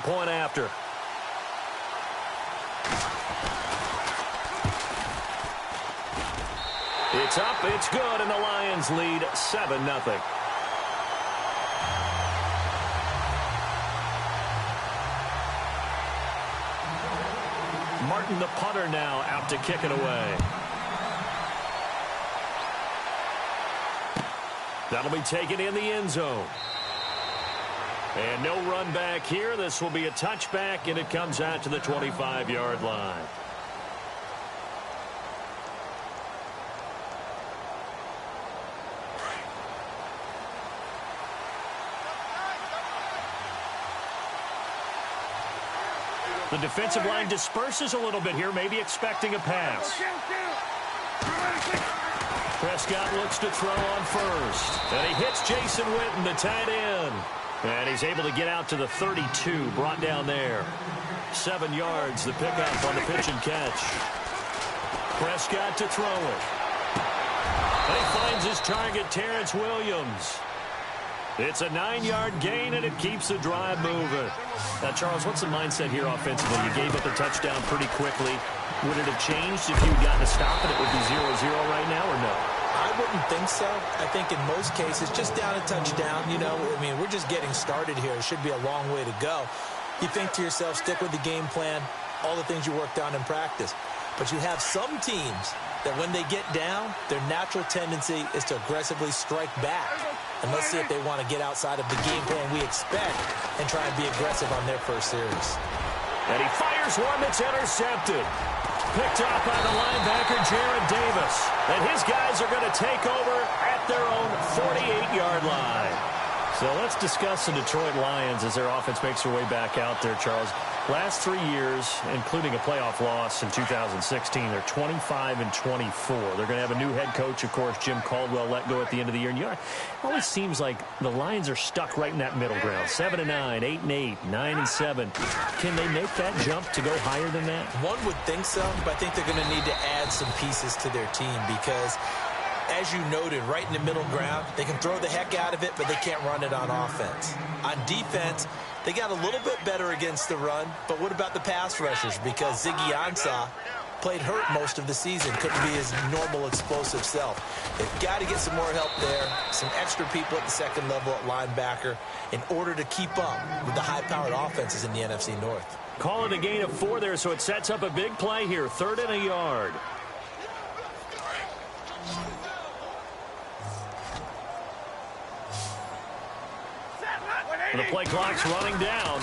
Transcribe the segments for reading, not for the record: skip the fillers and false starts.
point after. It's up, it's good, and the Lions lead 7-0. Martin, the punter, now out to kick it away. That'll be taken in the end zone. And no run back here. This will be a touchback, and it comes out to the 25-yard line. The defensive line disperses a little bit here, maybe expecting a pass. Prescott looks to throw on first. And he hits Jason Witten, the tight end. And he's able to get out to the 32, brought down there. 7 yards, the pickup on the pitch and catch. Prescott to throw it. And he finds his target, Terrence Williams. It's a 9-yard gain, and it keeps the drive moving. Now, Charles, what's the mindset here offensively? You gave up a touchdown pretty quickly. Would it have changed if you'd gotten to stop it? It would be 0-0 right now, or no? I wouldn't think so. I think in most cases, just down a touchdown, you know, I mean, we're just getting started here. It should be a long way to go. You think to yourself, stick with the game plan, all the things you worked on in practice. But you have some teams that when they get down, their natural tendency is to aggressively strike back. And let's see if they want to get outside of the game plan we expect and try and be aggressive on their first series. And he fires one that's intercepted. Picked up by the linebacker, Jared Davis. And his guys are going to take over at their own 48-yard line. So let's discuss the Detroit Lions as their offense makes their way back out there, Charles. Last 3 years, including a playoff loss in 2016, they're 25-24. They're going to have a new head coach, of course, Jim Caldwell, let go at the end of the year. And you know, it always seems like the Lions are stuck right in that middle ground. 7-9, 8-8, 9-7. Can they make that jump to go higher than that? One would think so, but I think they're going to need to add some pieces to their team because, as you noted, right in the middle ground, they can throw the heck out of it, but they can't run it on offense. On defense, they got a little bit better against the run, but what about the pass rushers? Because Ziggy Ansah played hurt most of the season, couldn't be his normal explosive self. They've got to get some more help there, some extra people at the second level at linebacker in order to keep up with the high-powered offenses in the NFC North. Call it a gain of 4 there, so it sets up a big play here, 3rd and a yard. The play clock's running down.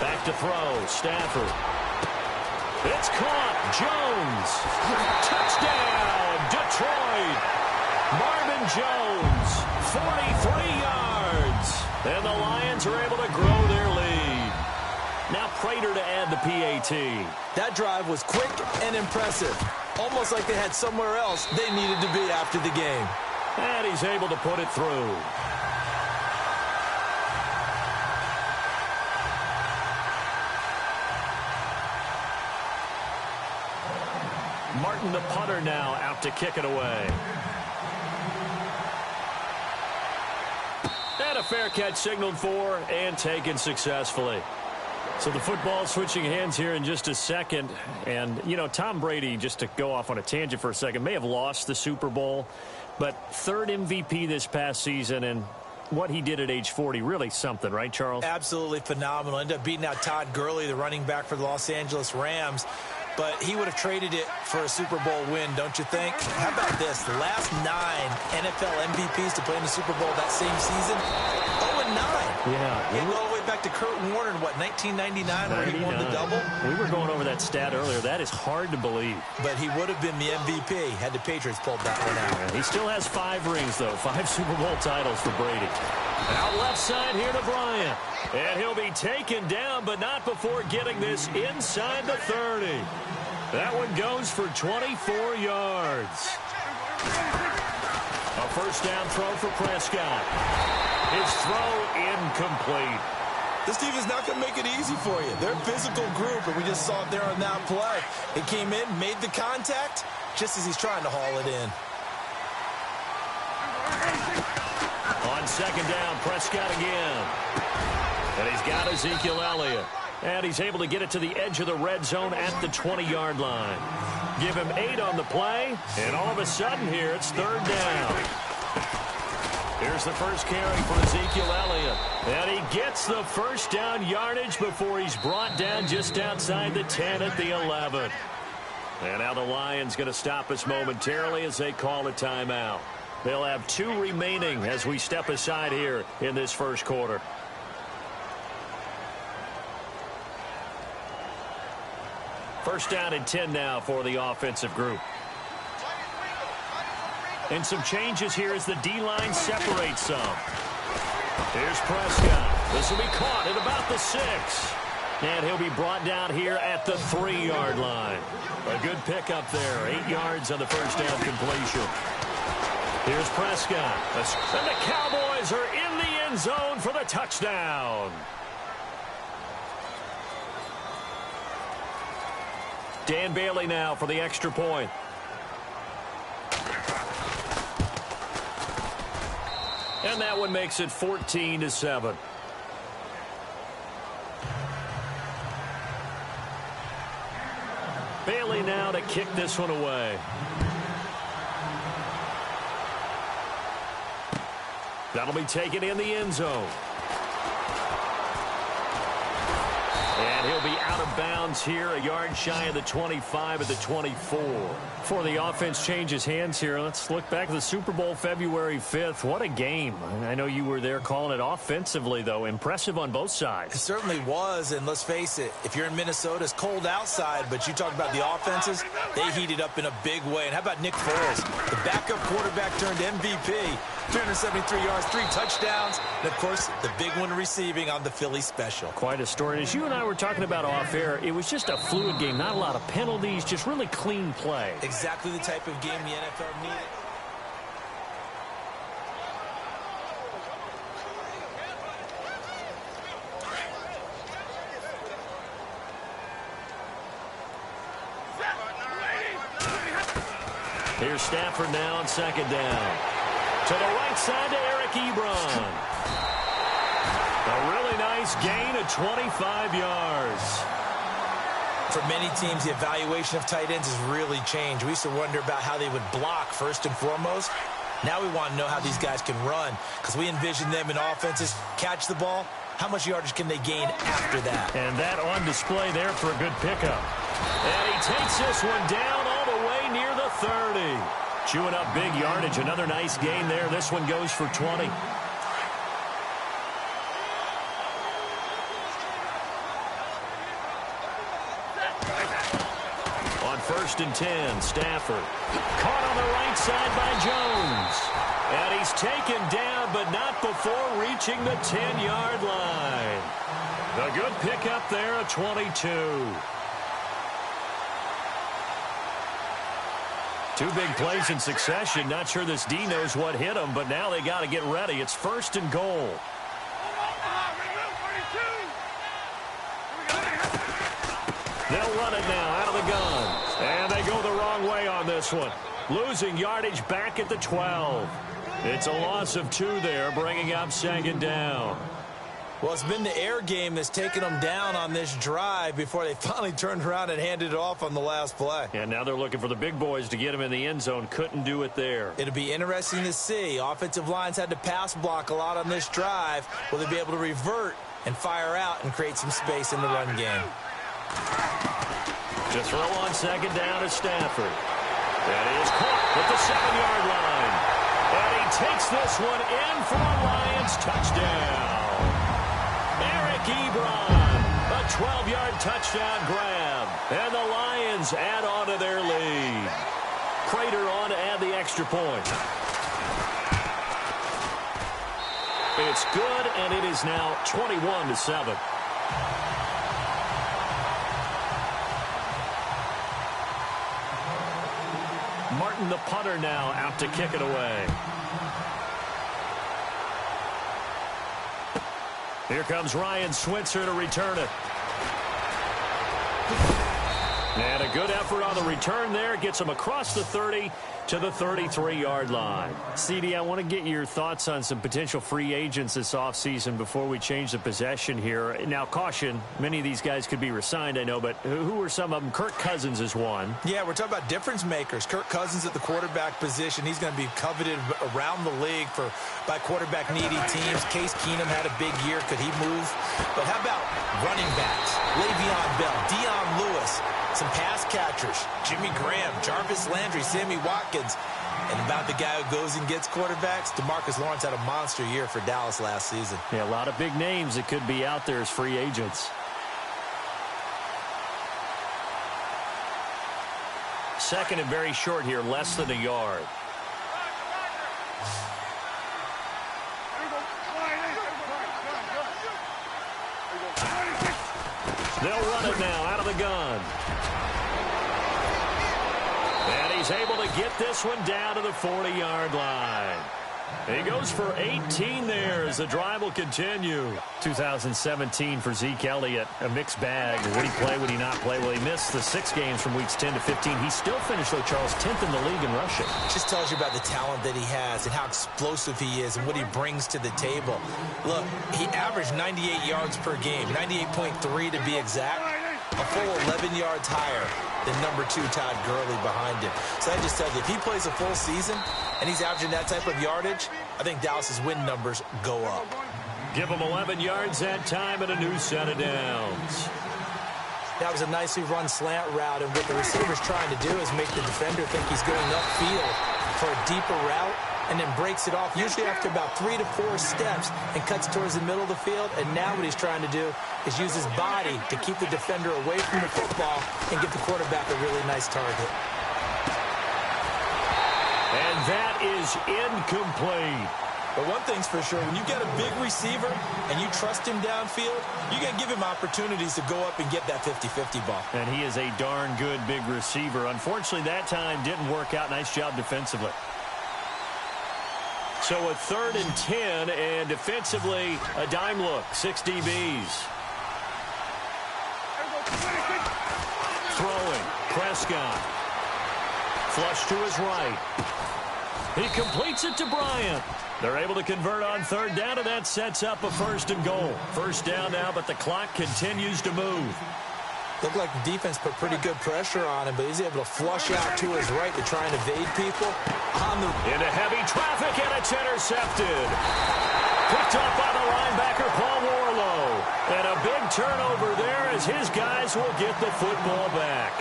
Back to throw. Stafford. It's caught. Jones. Touchdown, Detroit. Marvin Jones, 43 yards. And the Lions are able to grow their lead. Now Prater to add the PAT. That drive was quick and impressive. Almost like they had somewhere else they needed to be after the game. And he's able to put it through. Martin, the punter, now out to kick it away. And a fair catch signaled for and taken successfully. So the football switching hands here in just a second. And, you know, Tom Brady, just to go off on a tangent for a second, may have lost the Super Bowl, but 3rd MVP this past season, and what he did at age 40, really something, right, Charles? Absolutely phenomenal. Ended up beating out Todd Gurley, the running back for the Los Angeles Rams. But he would have traded it for a Super Bowl win, don't you think? How about this? The last 9 NFL MVPs to play in the Super Bowl that same season, 0-9. Yeah. You go all the way back to Kurt Warner in, what, 1999, where he won the double? We were going over that stat earlier. That is hard to believe. But he would have been the MVP had the Patriots pulled that one out. Yeah, he still has 5 rings, though. 5 Super Bowl titles for Brady. Out left side here to Bryant. And he'll be taken down, but not before getting this inside the 30. That one goes for 24 yards. A first down throw for Prescott. His throw incomplete. This team is not going to make it easy for you. They're a physical group, and we just saw it there on that play. It came in, made the contact, just as he's trying to haul it in. On second down, Prescott again. And he's got Ezekiel Elliott. And he's able to get it to the edge of the red zone at the 20-yard line. Give him 8 on the play, and all of a sudden here, it's 3rd down. Here's the first carry for Ezekiel Elliott. And he gets the first down yardage before he's brought down just outside the 10 at the 11. And now the Lions going to stop us momentarily as they call a timeout. They'll have 2 remaining as we step aside here in this first quarter. First down and 10 now for the offensive group. And some changes here as the D-line separates some. Here's Prescott. This will be caught at about the 6. And he'll be brought down here at the 3-yard line. A good pickup there. 8 yards on the first down completion. Here's Prescott. And the Cowboys are in the end zone for the touchdown. Dan Bailey now for the extra point. And that one makes it 14-7. Bailey now to kick this one away. That'll be taken in the end zone. And he'll be out of bounds here, a yard shy of the 25 at the 24. Before the offense changes hands here, let's look back at the Super Bowl February 5th. What a game. I know you were there calling it offensively, though. Impressive on both sides. It certainly was, and let's face it, if you're in Minnesota, it's cold outside, but you talk about the offenses, they heated up in a big way. And how about Nick Foles, the backup quarterback turned MVP, 373 yards, 3 touchdowns, and, of course, the big one receiving on the Philly special. Quite a story. As you and I were talking about off air, it was just a fluid game, not a lot of penalties, just really clean play. Exactly the type of game the NFL needed. Here's Stafford now on 2nd down. To the right side to Eric Ebron. A really nice gain of 25 yards. For many teams, the evaluation of tight ends has really changed. We used to wonder about how they would block first and foremost. Now we want to know how these guys can run, because we envision them in offenses catch the ball. How much yardage can they gain after that? And that on display there for a good pickup. And he takes this one down all the way near the 30. Chewing up big yardage. Another nice gain there. This one goes for 20. On 1st and 10, Stafford. Caught on the right side by Jones. And he's taken down, but not before reaching the 10-yard line. A good pickup there at 22. 2 big plays in succession. Not sure this D knows what hit him, but now they got to get ready. It's 1st and goal. They'll run it now out of the gun. And they go the wrong way on this one. Losing yardage back at the 12. It's a loss of 2 there, bringing up 2nd down. Well, it's been the air game that's taken them down on this drive before they finally turned around and handed it off on the last play. And now they're looking for the big boys to get him in the end zone. Couldn't do it there. It'll be interesting to see. Offensive lines had to pass block a lot on this drive. Will they be able to revert and fire out and create some space in the run game? To throw on 2nd down is Stafford. That is caught at the 7-yard line. And he takes this one in for a Lions touchdown. Eric Ebron, a 12-yard touchdown grab. And the Lions add on to their lead. Prater on to add the extra point. It's good, and it is now 21-7. Martin, the punter, now out to kick it away. Here comes Ryan Switzer to return it. And a good effort on the return there. Gets him across the 30 to the 33-yard line. CD, I want to get your thoughts on some potential free agents this offseason before we change the possession here. Now, caution, many of these guys could be re-signed, I know, but who are some of them? Kirk Cousins is one. Yeah, we're talking about difference makers. Kirk Cousins at the quarterback position. He's going to be coveted around the league by quarterback-needy teams. Case Keenum had a big year. Could he move? But how about running backs? Le'Veon Bell, Dion Lewis, some pass catchers, Jimmy Graham, Jarvis Landry, Sammy Watkins. And about the guy who goes and gets quarterbacks, DeMarcus Lawrence had a monster year for Dallas last season. Yeah, a lot of big names that could be out there as free agents. Second and very short here, less than a yard. They'll run it now out of the gun. And he's able to get this one down to the 40-yard line. He goes for 18 there as the drive will continue. 2017 for Zeke Elliott, a mixed bag. Would he play, would he not play? Well, he missed the 6 games from weeks 10 to 15. He still finished, though, Charles, 10th in the league in rushing. Just tells you about the talent that he has and how explosive he is and what he brings to the table. Look, he averaged 98 yards per game, 98.3 to be exact, a full 11 yards higher than number 2 Todd Gurley behind him. So that just tells you, if he plays a full season and he's averaging that type of yardage, I think Dallas's win numbers go up. Give him 11 yards that time and a new set of downs. That was a nicely run slant route, and what the receiver's trying to do is make the defender think he's going upfield for a deeper route, and then breaks it off, usually after about 3 to 4 steps, and cuts towards the middle of the field. And now what he's trying to do is use his body to keep the defender away from the football and give the quarterback a really nice target. And that is incomplete. But one thing's for sure, when you get a big receiver and you trust him downfield, you're going to give him opportunities to go up and get that 50-50 ball. And he is a darn good big receiver. Unfortunately, that time didn't work out. Nice job defensively. So a 3rd and 10, and defensively, a dime look, 6 DBs. Throwing, Prescott. Flush to his right. He completes it to Bryant. They're able to convert on 3rd down, and that sets up a 1st and goal. 1st down now, but the clock continues to move. Looked like the defense put pretty good pressure on him, but he's able to flush out to his right to try and evade people. Into heavy traffic, and it's intercepted. Picked up by the linebacker, Paul Warlow. And a big turnover there as his guys will get the football back.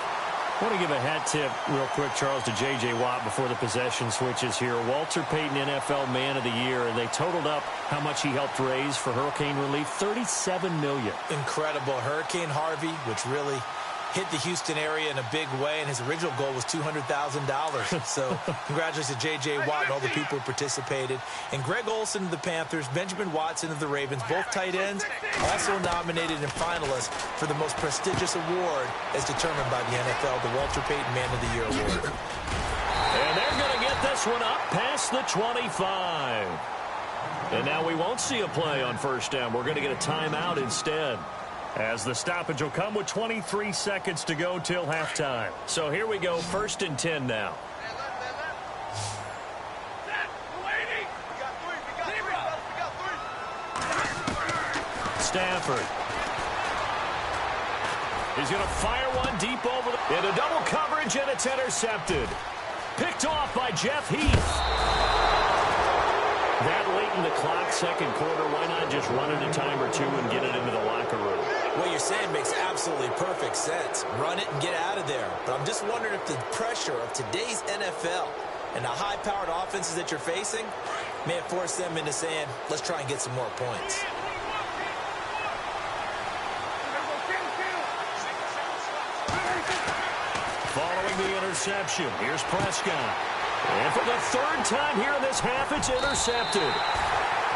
I want to give a hat tip real quick, Charles, to J.J. Watt before the possession switches here. Walter Payton, NFL Man of the Year, and they totaled up how much he helped raise for hurricane relief, $37 million. Incredible. Hurricane Harvey, which really hit the Houston area in a big way, and his original goal was $200,000. So congratulations to J.J. Watt and all the people who participated. And Greg Olsen of the Panthers, Benjamin Watson of the Ravens, both tight ends, also nominated and finalists for the most prestigious award as determined by the NFL, the Walter Payton Man of the Year Award. And they're going to get this one up past the 25. And now we won't see a play on 1st down. We're going to get a timeout instead, as the stoppage will come with 23 seconds to go till halftime. So here we go, 1st and 10 now. Stafford. He's going to fire one deep over into double coverage, and it's intercepted. Picked off by Jeff Heath. That late in the clock, 2nd quarter, why not just run it a time or 2 and get it into the locker room? What you're saying makes absolutely perfect sense. Run it and get out of there. But I'm just wondering if the pressure of today's NFL and the high-powered offenses that you're facing may have forced them into saying, let's try and get some more points. Following the interception, here's Prescott. And for the 3rd time here in this half, it's intercepted.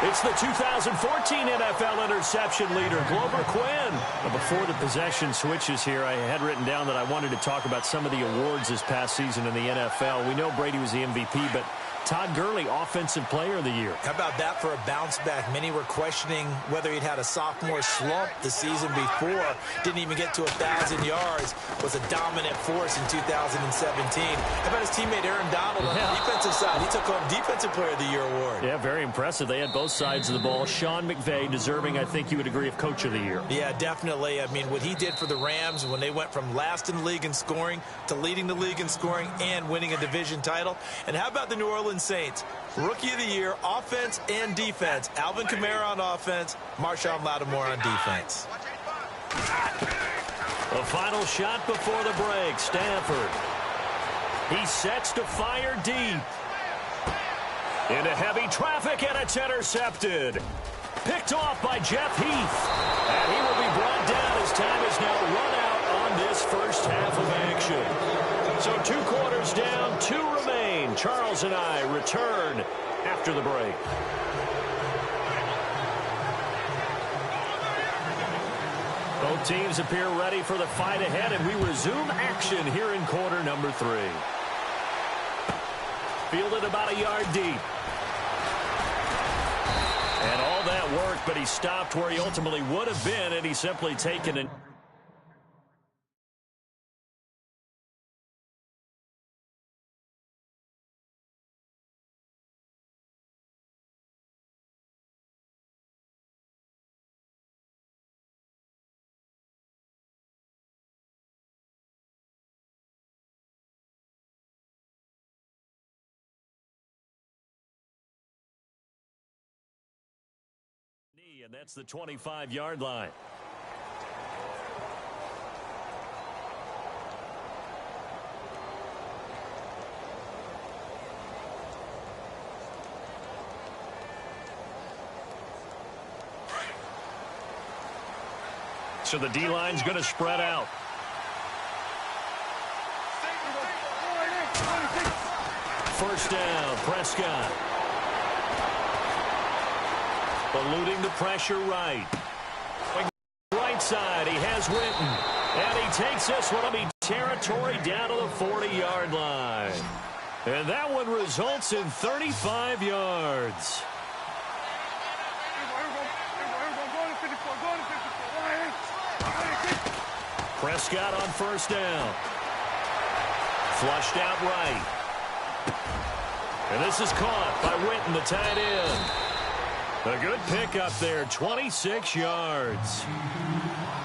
It's the 2014 NFL interception leader, Glover Quinn. But before the possession switches here, I had written down that I wanted to talk about some of the awards this past season in the NFL. We know Brady was the MVP, but Todd Gurley, Offensive Player of the Year. How about that for a bounce back? Many were questioning whether he'd had a sophomore slump the season before. Didn't even get to 1,000 yards. Was a dominant force in 2017. How about his teammate Aaron Donald on the defensive side? He took home Defensive Player of the Year award. Yeah, very impressive. They had both sides of the ball. Sean McVay deserving, I think you would agree, of Coach of the Year. Yeah, definitely. I mean, what he did for the Rams when they went from last in the league in scoring to leading the league in scoring and winning a division title. And how about the New Orleans Saints? Rookie of the Year, offense and defense. Alvin Kamara on offense, Marshawn Lattimore on defense. The final shot before the break, Stafford. He sets to fire deep. Into heavy traffic, and it's intercepted. Picked off by Jeff Heath. And he will be brought down as time is now run out on this first half of action. So 2 quarters down, 2 remain. Charles and I return after the break. Both teams appear ready for the fight ahead, and we resume action here in quarter number 3. Fielded about a yard deep. And all that work, but he stopped where he ultimately would have been, and he's simply taken an... And that's the 25-yard line. So the D-line's going to spread out. First down, Prescott. Eluding the pressure right. Right side, he has Winton. And he takes this one. It'll be territory down to the 40-yard line. And that one results in 35 yards. Prescott on first down. Flushed out right. And this is caught by Winton, the tight end. A good pickup there, 26 yards.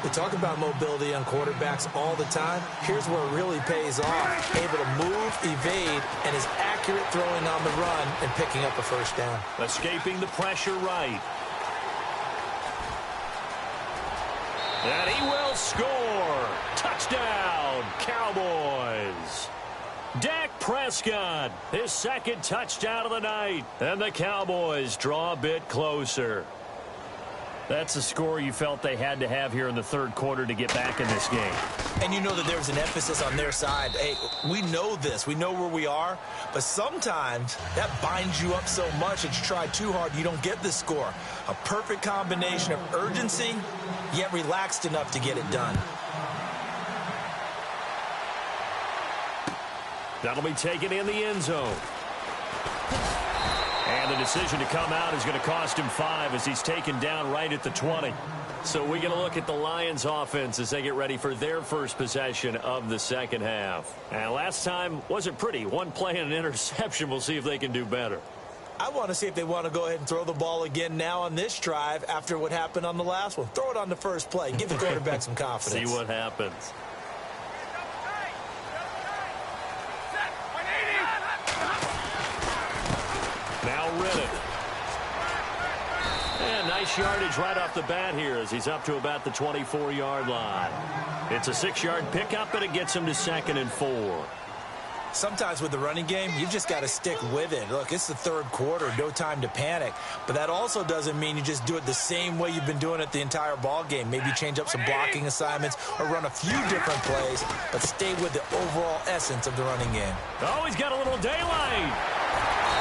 We talk about mobility on quarterbacks all the time. Here's where it really pays off. Able to move, evade, and is accurate throwing on the run and picking up a first down. Escaping the pressure right. And he will score. Touchdown, Cowboys. Dak Prescott, his second touchdown of the night. And the Cowboys draw a bit closer. That's a score you felt they had to have here in the third quarter to get back in this game. And you know that there was an emphasis on their side. Hey, we know this. We know where we are. But sometimes that binds you up so much that you try too hard, you don't get the score. A perfect combination of urgency, yet relaxed enough to get it done. That'll be taken in the end zone. And the decision to come out is going to cost him 5 as he's taken down right at the 20. So we're going to look at the Lions offense as they get ready for their first possession of the second half. And last time wasn't pretty. One play and an interception. We'll see if they can do better. I want to see if they want to go ahead and throw the ball again now on this drive after what happened on the last one. Throw it on the first play. Give the quarterback some confidence. See what happens. Now Riddick. And nice yardage right off the bat here as he's up to about the 24-yard line. It's a 6-yard pickup, and it gets him to 2nd and 4. Sometimes with the running game, you've just got to stick with it. Look, it's the third quarter, no time to panic. But that also doesn't mean you just do it the same way you've been doing it the entire ball game. Maybe change up some blocking assignments or run a few different plays, but stay with the overall essence of the running game. Oh, he's got a little daylight.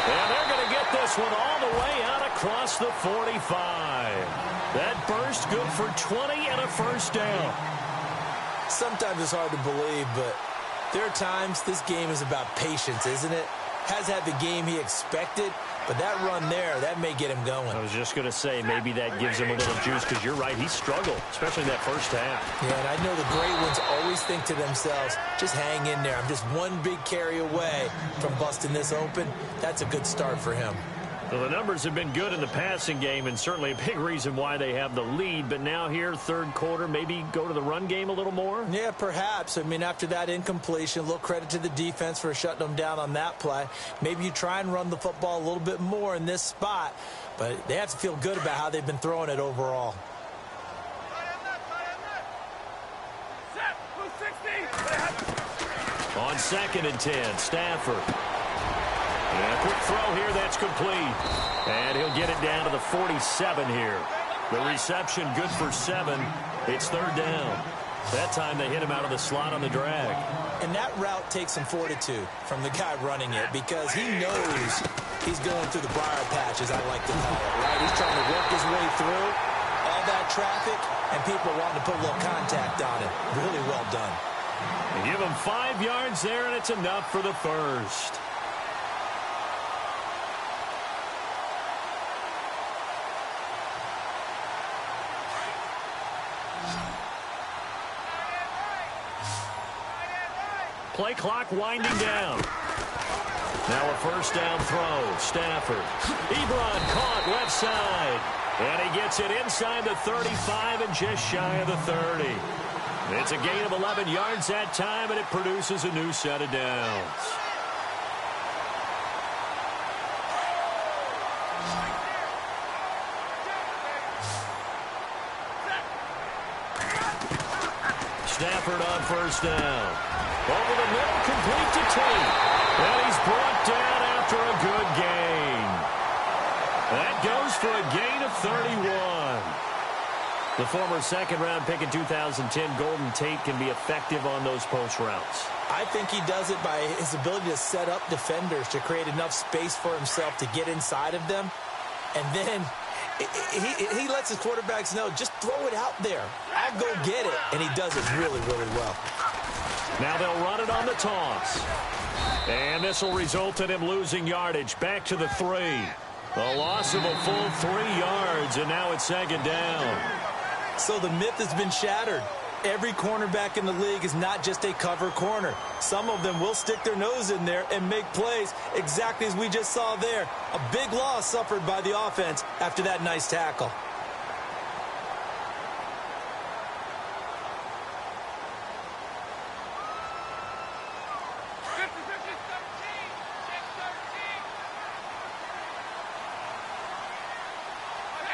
And they're going to get this one all the way out across the 45. That burst good for 20 and a first down. Sometimes it's hard to believe, but there are times this game is about patience, isn't it? has had the game he expected, but that run there, that may get him going. I was just going to say, maybe that gives him a little juice, because you're right, he struggled, especially in that first half. Yeah, and I know the great ones always think to themselves, just hang in there. I'm just one big carry away from busting this open. That's a good start for him. Well, the numbers have been good in the passing game, and certainly a big reason why they have the lead. But now here, third quarter, maybe go to the run game a little more? Yeah, perhaps. I mean, after that incompletion, a little credit to the defense for shutting them down on that play. Maybe you try and run the football a little bit more in this spot, but they have to feel good about how they've been throwing it overall. On 2nd and 10, Stafford. And a quick throw here, that's complete. And he'll get it down to the 47 here. The reception good for 7. It's third down. That time they hit him out of the slot on the drag. And that route takes some fortitude from the guy running it, because he knows he's going through the briar patch, as I like to call it, right? He's trying to work his way through all that traffic, and people wanting to put a little contact on it. Really well done. They give him 5 yards there, and it's enough for the first. Play clock winding down. Now a first down throw. Stafford. Ebron caught left side. And he gets it inside the 35 and just shy of the 30. It's a gain of 11 yards that time, and it produces a new set of downs. Stafford on first down. Over the middle, complete to Tate. And he's brought down after a good gain. That goes for a gain of 31. The former second-round pick in 2010, Golden Tate, can be effective on those post routes. I think he does it by his ability to set up defenders to create enough space for himself to get inside of them. And then he lets his quarterbacks know, just throw it out there. I'll go get it. And he does it really, really well. Now they'll run it on the toss. And this will result in him losing yardage. Back to the 3. A loss of a full 3 yards, and now it's second down. So the myth has been shattered. Every cornerback in the league is not just a cover corner. Some of them will stick their nose in there and make plays exactly as we just saw there. A big loss suffered by the offense after that nice tackle.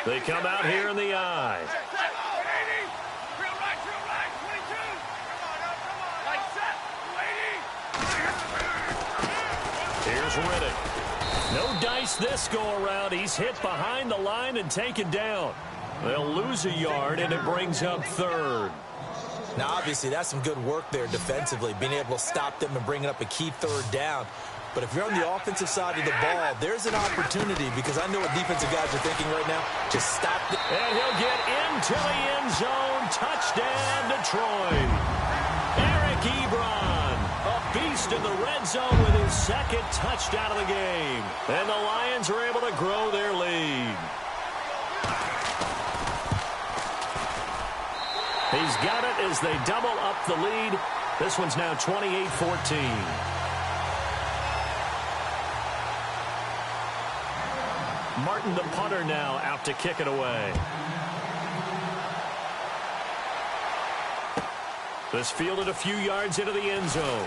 They come out here in the eye. Here's Riddick. No dice this go-around. He's hit behind the line and taken down. They'll lose a yard, and it brings up third. Now, obviously, that's some good work there defensively, being able to stop them and bringing up a key third down. But if you're on the offensive side of the ball, there's an opportunity, because I know what defensive guys are thinking right now. Just stop it. And he'll get into the end zone. Touchdown, Detroit. Eric Ebron, a beast in the red zone with his second touchdown of the game. And the Lions are able to grow their lead. He's got it as they double up the lead. This one's now 28-14. Martin, the punter, now out to kick it away. This fielded a few yards into the end zone.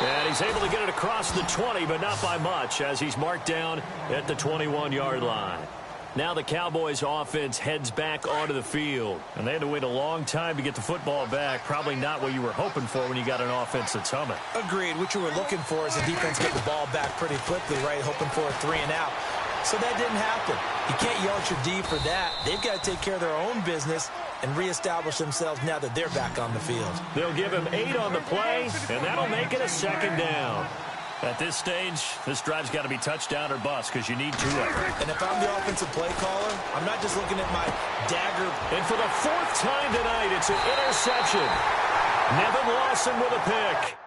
And he's able to get it across the 20, but not by much, as he's marked down at the 21-yard line. Now the Cowboys offense heads back onto the field. And they had to wait a long time to get the football back. Probably not what you were hoping for when you got an offense that's humming. Agreed. What you were looking for is the defense get the ball back pretty quickly, right? Hoping for a 3 and out. So that didn't happen. You can't yell at your D for that. They've got to take care of their own business and reestablish themselves now that they're back on the field. They'll give him 8 on the play, and that'll make it a second down. At this stage, this drive's got to be touchdown or bust, because you need 2 of them. And if I'm the offensive play caller, I'm not just looking at my dagger. And for the 4th time tonight, it's an interception. Nevin Lawson with a pick.